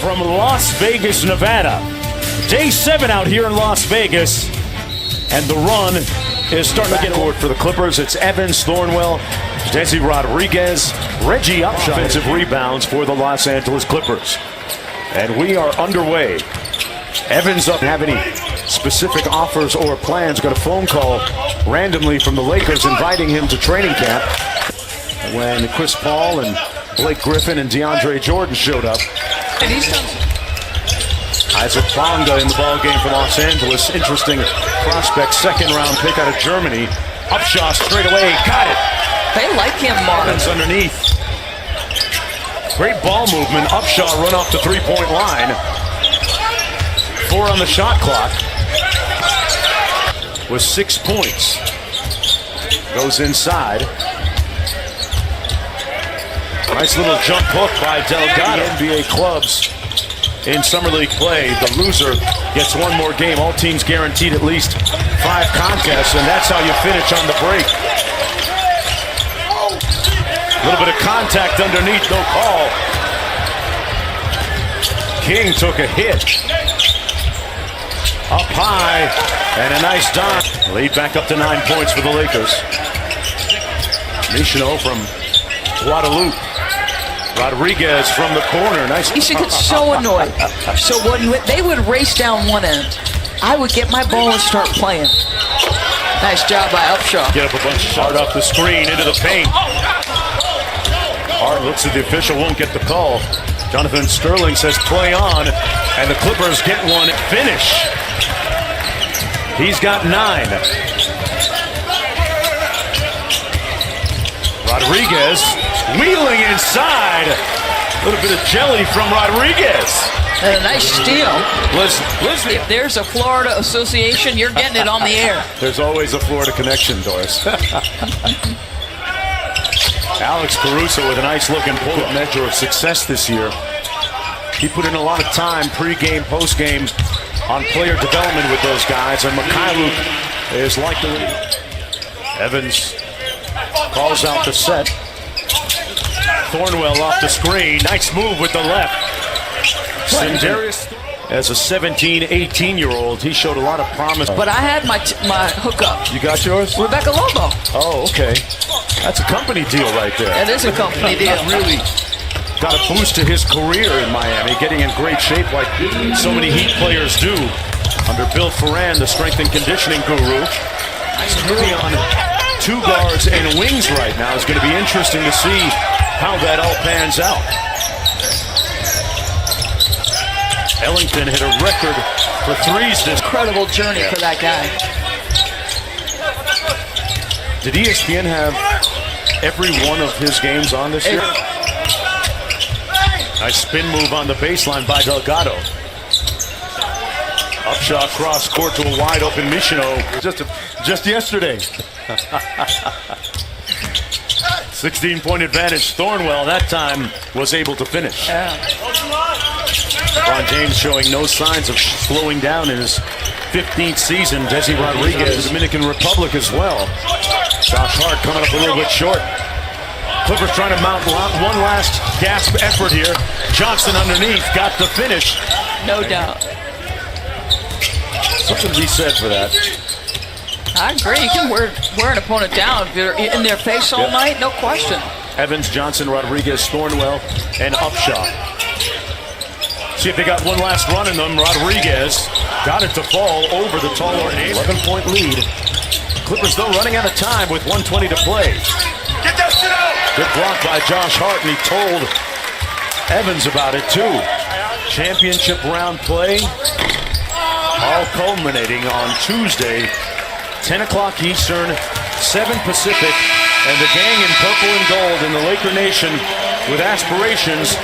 from Las Vegas, Nevada. Day 7 out here in Las Vegas, and the run is starting to get forward for the Clippers. It's Evans, Thornwell, Desi Rodriguez, Reggie Upshaw. Offensive rebounds for the Los Angeles Clippers. And we are underway. Evans doesn't have any specific offers or plans. Got a phone call randomly from the Lakers inviting him to training camp when Chris Paul and Blake Griffin and DeAndre Jordan showed up. And he's done. Isaac Bonga in the ballgame for Los Angeles. Interesting prospect, second-round pick out of Germany. Upshaw straight away, got it. They like him, Mark. That's underneath. Great ball movement. Upshaw run off the three-point line. 4 on the shot clock. With 6 points. Goes inside. Nice little jump hook by Delgado. NBA clubs in Summer League play. The loser gets one more game. All teams guaranteed at least 5 contests, and that's how you finish on the break. A little bit of contact underneath, no call. King took a hit. Up high, and a nice dive. Lead back up to 9 points for the Lakers. Michino from Guadalupe. Rodriguez from the corner. Nice. He should get so annoyed. So when they would race down one end, I would get my ball and start playing. Nice job by Upshaw. Get up a bunch of shots off the screen into the paint. Hart looks at the official, won't get the call. Jonathan Sterling says play on, and the Clippers get one finish. He's got 9. Rodriguez wheeling inside. A little bit of jelly from Rodriguez. And a nice steal. Listen. If there's a Florida association, you're getting it on the air. There's always a Florida connection, Doris. Alex Caruso with a nice looking pull-up measure of success this year. He put in a lot of time pre-game, post-game on player development with those guys, and Mikhailuk is like the Evans calls out the set. Thornwell off the screen. Nice move with the left. Sindarius, as a 17, 18-year-old, he showed a lot of promise. But I had my hookup. You got yours? Rebecca Lobo. Oh, okay. That's a company deal right there. It is a company deal. Really got a boost to his career in Miami, getting in great shape like so many Heat players do. Under Bill Ferran, the strength and conditioning guru. Really on 2 guards and wings right now. It's going to be interesting to see how that all pans out. Ellington hit a record for threes. This incredible journey for that guy. Did ESPN have every one of his games on this year? Nice spin move on the baseline by Delgado. Upshaw cross court to a wide open Michino. Just yesterday. 16-point advantage. Thornwell that time was able to finish. Yeah. LeBron James showing no signs of slowing down in his 15th season. Desi Rodriguez, Dominican Republic as well. Josh Hart coming up a little bit short. Clippers trying to mount one last gasp effort here. Johnson underneath, got the finish. No doubt. Something to be said for that. I agree. You can wear an opponent down if you're in their face all night, no question. Evans, Johnson, Rodriguez, Thornwell, and Upshaw. See if they got one last run in them. Rodriguez got it to fall over the taller 11-point lead. Clippers, though, running out of time with 1:20 to play. Get that shit out! Good block by Josh Hart, and he told Evans about it, too. Championship round play, all culminating on Tuesday, 10 o'clock Eastern, 7 Pacific, and the gang in purple and gold in the Laker Nation with aspirations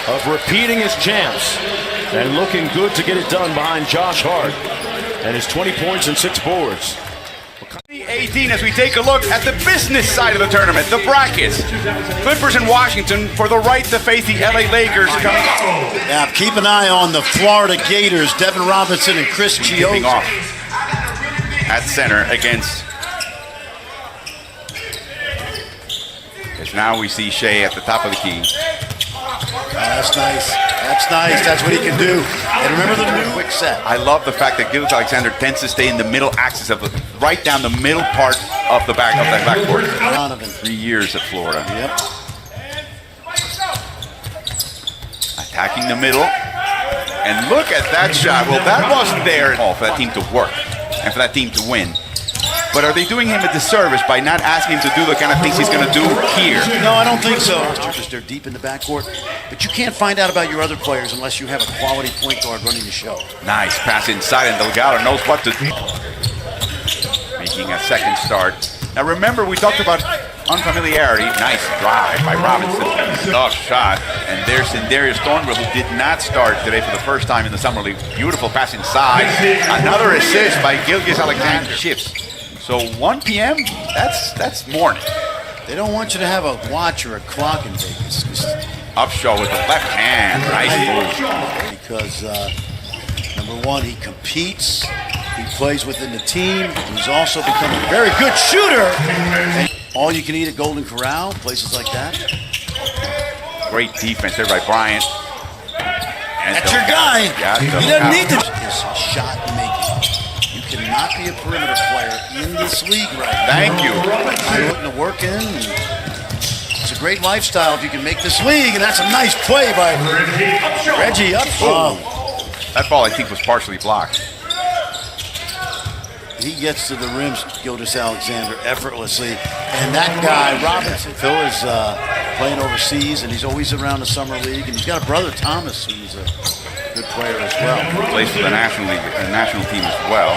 of repeating as champs and looking good to get it done behind Josh Hart and his 20 points and 6 boards. 18 as we take a look at the business side of the tournament, the brackets. Clippers in Washington for the right to face the LA Lakers coming up. Yeah, keep an eye on the Florida Gators, Devin Robinson and Chris Chiozza. Off at center against. As now we see Shea at the top of the key. That's nice. That's nice. That's what he can do. And remember the new quick set. I love the fact that Gilgeous Alexander tends to stay in the middle axis of right down the middle part of the backboard. 3 years at Florida. Yep. Attacking the middle. And look at that shot. Well, that wasn't there at all for that team to work and for that team to win. But are they doing him a disservice by not asking him to do the kind of things he's going to do here? No, I don't think so. Because they're deep in the backcourt. But you can't find out about your other players unless you have a quality point guard running the show. Nice pass inside, and Delgado knows what to do. Making a second start. Now remember, we talked about unfamiliarity. Nice drive by Robinson. Tough shot. And there's Sindarius Thornwell, who did not start today for the first time in the Summer League. Beautiful pass inside. Another assist by Gilgeous Alexander. Shifts. So 1 p.m., that's morning. They don't want you to have a watch or a clock in Vegas. Upshaw with the left hand. Nice move. Because, number one, he competes. He plays within the team. He's also become a very good shooter. And all you can eat at Golden Corral, places like that. Great defense there by Bryant. And that's your guy. Yeah, he doesn't need to. His shot making. You cannot be a perimeter player in this league right now. Thank you. You're putting the work in. It's a great lifestyle if you can make this league, and that's a nice play by Reggie Upshaw. That ball, I think, was partially blocked. He gets to the rim, Gilgeous Alexander, effortlessly. And that guy, Robinson, Phil is playing overseas, and he's always around the Summer League. And he's got a brother, Thomas, who's a good player as well. Plays for the National League, national team as well.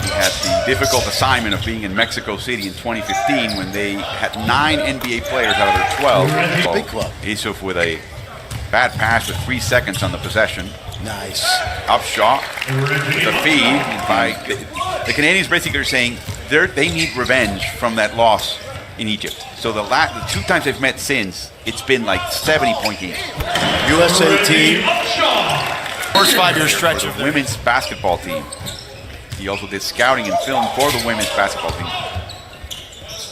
He had the difficult assignment of being in Mexico City in 2015 when they had 9 NBA players out of their 12. Big club. Isuf with a bad pass with 3 seconds on the possession. Nice. Upshaw with the feed. By the Canadians basically are saying they need revenge from that loss in Egypt. So the 2 times they've met since, it's been like 70-point games. USA team. First 5-year stretch of the women's basketball team. He also did scouting and film for the women's basketball team.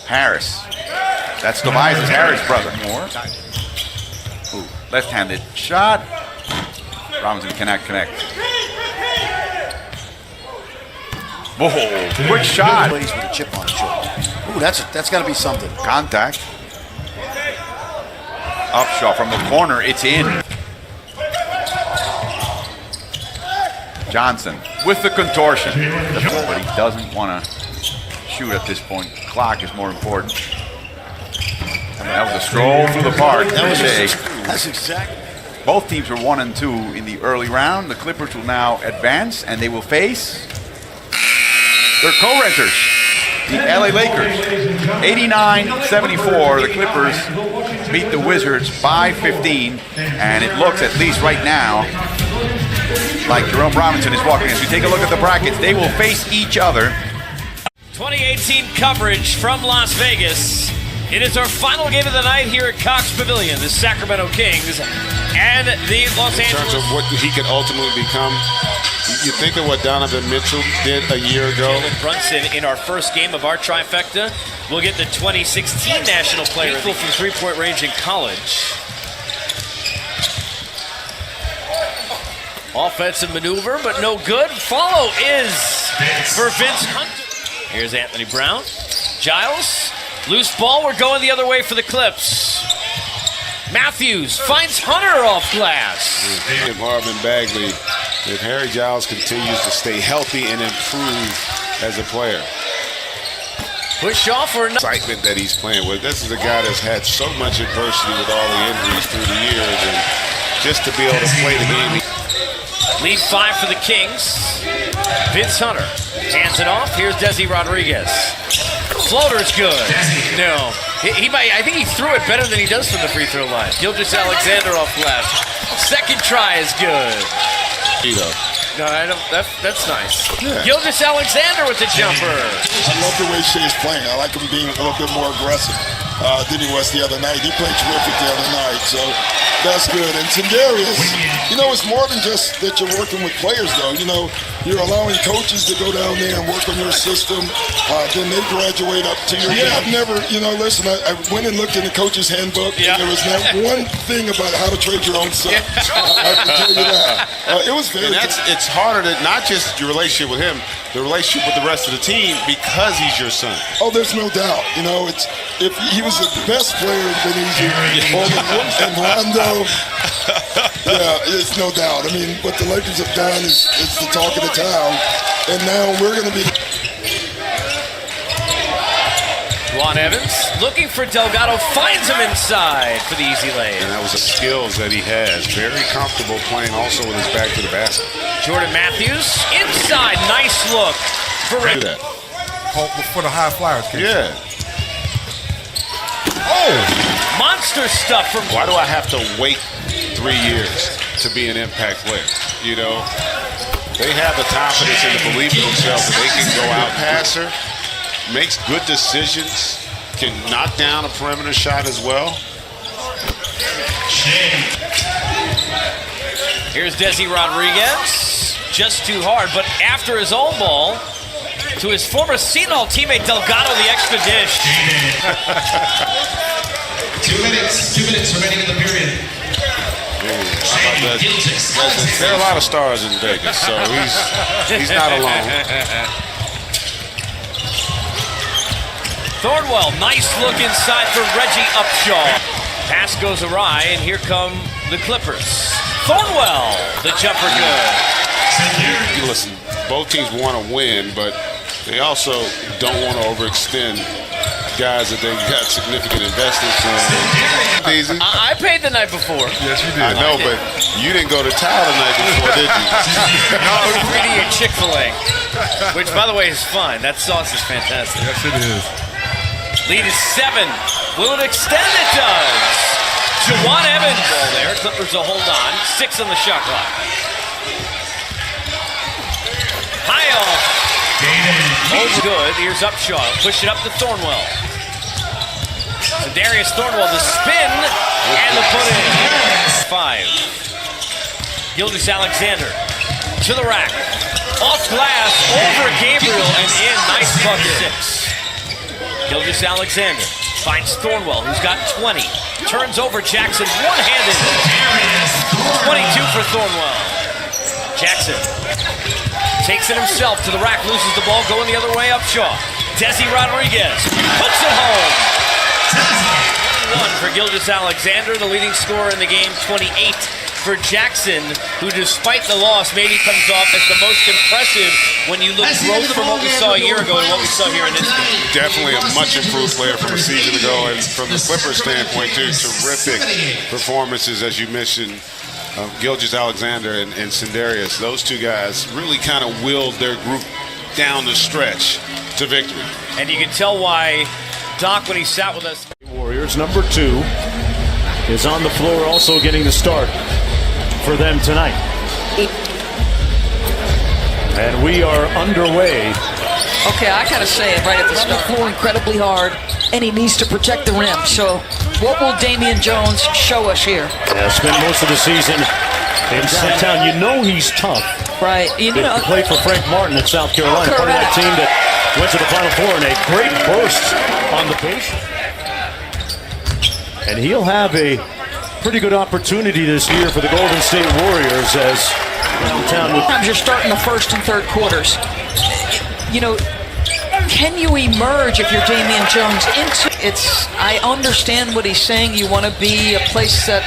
Harris. That's Tobias Harris' brother. Ooh, left-handed shot. Robinson cannot connect. Whoa, quick shot. Plays with a chip on his shoulder. Ooh, that's got to be something. Contact. Upshaw from the corner, it's in. Johnson with the contortion. But he doesn't want to shoot at this point. Clock is more important. And that was a stroll through the park. That's exactly. Both teams are 1 and 2 in the early round. The Clippers will now advance, and they will face their co-renters, the LA Lakers. 89-74, the Clippers beat the Wizards by 15, and it looks, at least right now, like Jerome Robinson is walking. As we take a look at the brackets, they will face each other. 2018 coverage from Las Vegas. It is our final game of the night here at Cox Pavilion, the Sacramento Kings and the Los Angeles. In terms of what he could ultimately become, you think of what Donovan Mitchell did a year ago. Jalen Brunson in our first game of our trifecta. We'll get the 2016 National Player from three-point range in college. Offensive maneuver, but no good. Follow is for Vince Hunter. Here's Anthony Brown. Giles. Loose ball, we're going the other way for the Clips. Matthews finds Hunter off glass. If Marvin Bagley, if Harry Giles continues to stay healthy and improve as a player. Push off or not. Excitement that he's playing with. This is a guy that's had so much adversity with all the injuries through the years, and just to be able to play the game. Lead 5 for the Kings. Vince Hunter hands it off. Here's Desi Rodriguez. Floater's good. No. I think he threw it better than he does from the free throw line. Gilgeous Alexander off left. Second try is good. No, I don't. That's nice. Yeah. Gilgeous Alexander with the jumper. I love the way Shea's playing. I like him being a little bit more aggressive than he was the other night. He played terrific the other night. So That's good. And Sindarius, it's more than just that you're working with players, though. You're allowing coaches to go down there and work on your system. Then they graduate up to your. Yeah, I've never, listen, I went and looked in the coach's handbook, and there was not one thing about how to trade your own son. I can tell you that. It was very. It's harder to not just your relationship with him, the relationship with the rest of the team because he's your son. Oh, there's no doubt. If he was the best player in Benicio and Rondo. Yeah, it's no doubt. I mean, what the Lakers have done is the talk of the town, and now we're going to be. Juan Evans looking for Delgado, finds him inside for the easy lay. And that was the skills that he has. Very comfortable playing also with his back to the basket. Jordan Matthews inside, nice look for Rick. Do that. For the high flyers. Yeah. Oh, monster stuff from. Why do I have to wait 3 years to be an impact player? They have the confidence and the belief in themselves that they can go out passer, makes good decisions, can knock down a perimeter shot as well. Here's Desi Rodriguez, just too hard, but after his own ball, to his former Seton Hall teammate Delgado, the extra dish. 2 minutes remaining in the period. There are a lot of stars in Vegas, so he's not alone. Thornwell, nice look inside for Reggie Upshaw. Pass goes awry, and here come the Clippers. Thornwell, the jumper good. Listen, both teams want to win, but they also don't want to overextend guys that they've got significant investments in. Easy. I paid the night before. Yes, you did. I know, but you didn't go to town the night before, did you? No, I was reading your Chick-fil-A, which, by the way, is fine. That sauce is fantastic. Yes, it is. Lead is 7. Will it extend? It does. Juwan Evans ball there. Clippers will hold on. 6 on the shot clock. High off. Holds good. Here's Upshaw. Push it up to Thornwell. So Darius Thornwell, the spin and the put in. 5. Gilgeous-Alexander to the rack. Off glass, over Gabriel, and in. Nice bucket 6. Gilgeous-Alexander finds Thornwell, who's got 20. Turns over Jackson one-handed. 22 for Thornwell. Jackson takes it himself to the rack, loses the ball, going the other way. Upshaw. Desi Rodriguez puts it home. 1 for Gilgeous-Alexander, the leading scorer in the game. 28 for Jackson, who despite the loss maybe comes off as the most impressive when you look growth from what we saw a year ago and what we saw here in this game. Definitely a much improved player from a season ago, and from the Clippers standpoint too, terrific performances as you mentioned. Gilgeous-Alexander and Sindarius, those two guys really kind of willed their group down the stretch to victory. And you can tell why Doc, when he sat with us. Warriors number 2 is on the floor, also getting the start for them tonight. And we are underway. Okay, I gotta say it right at the start. Floor incredibly hard, and he needs to protect the rim. So, what will Damian Jones show us here? Yeah, spent most of the season in downtown. You know he's tough. Right. He played for Frank Martin in South Carolina, part of that team that went to the Final Four, and a great burst on the base. And he'll have a pretty good opportunity this year for the Golden State Warriors as downtown. Sometimes you're starting the first and third quarters. Can you emerge if you're Damian Jones into it's? I understand what he's saying. You want to be a place that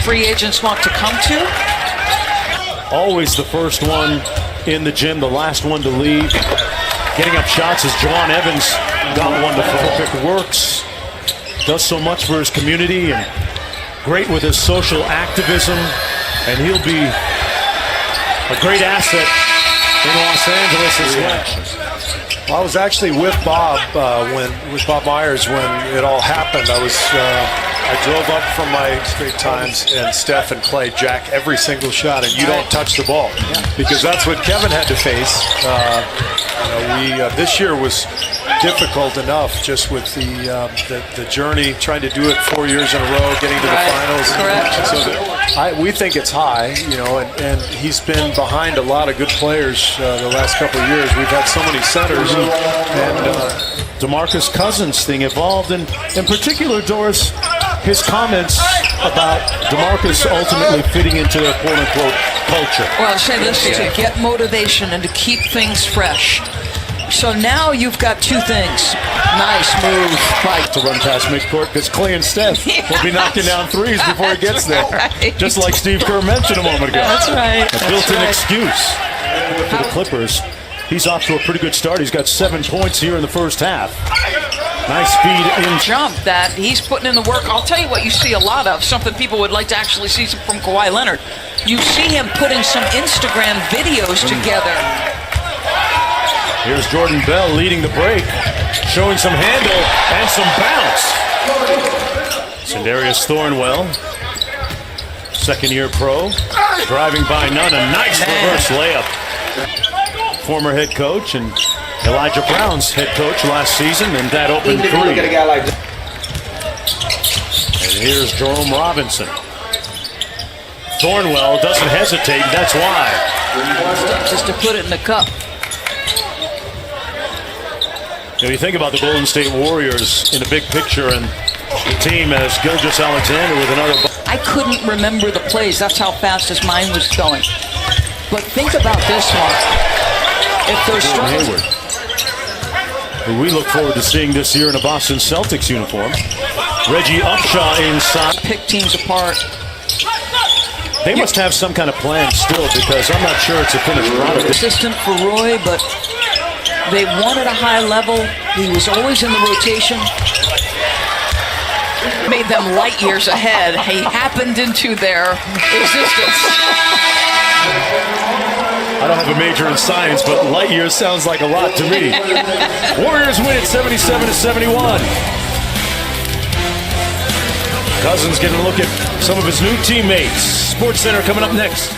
free agents want to come to. Always the first one in the gym, the last one to leave. Getting up shots as Juwan Evans got one to perfect. Works, does so much for his community, and great with his social activism. And he'll be a great asset in Los Angeles as well. I was actually with Bob Myers when it all happened. I was I drove up from my straight times, and Steph and Clay jack every single shot, and you don't touch the ball because that's what Kevin had to face. This year was difficult enough just with the journey, trying to do it 4 years in a row, getting to the finals. Correct. So we think it's high, and he's been behind a lot of good players the last couple of years. We've had so many centers, and DeMarcus Cousins thing evolved, and in particular, Doris, his comments about DeMarcus ultimately fitting into their quote-unquote culture. Well, I'll say this, to get motivation and to keep things fresh. So now you've got two things. Nice move by To run past midcourt because Clay and Steph will be knocking down threes before he gets there. Right. Just like Steve Kerr mentioned a moment ago. That's right. A built-in excuse for the Clippers. He's off to a pretty good start. He's got 7 points here in the first half. Nice speed in jump that he's putting in the work. I'll tell you what you see a lot of, something people would like to actually see from Kawhi Leonard. You see him putting some Instagram videos together. Here's Jordan Bell leading the break, showing some handle and some bounce. Sindarius Thornwell, second-year pro, driving by none. A nice reverse layup. Former head coach and Elijah Brown's head coach last season, and that opened three. And here's Jerome Robinson. Thornwell doesn't hesitate, that's why. Just to put it in the cup. You think about the Golden State Warriors in the big picture, and the team as Gilgeous-Alexander with another. I couldn't remember the plays. That's how fast his mind was going. But think about this one. If there's Hayward, who we look forward to seeing this year in a Boston Celtics uniform. Reggie Upshaw inside. Pick teams apart. They must have some kind of plan still, because I'm not sure it's a finished product. Assistant for Roy, but they won at a high level. He was always in the rotation. Made them light years ahead. He happened into their existence. I don't have a major in science, but light years sounds like a lot to me. Warriors win it 77-71. Cousins getting a look at some of his new teammates. SportsCenter coming up next.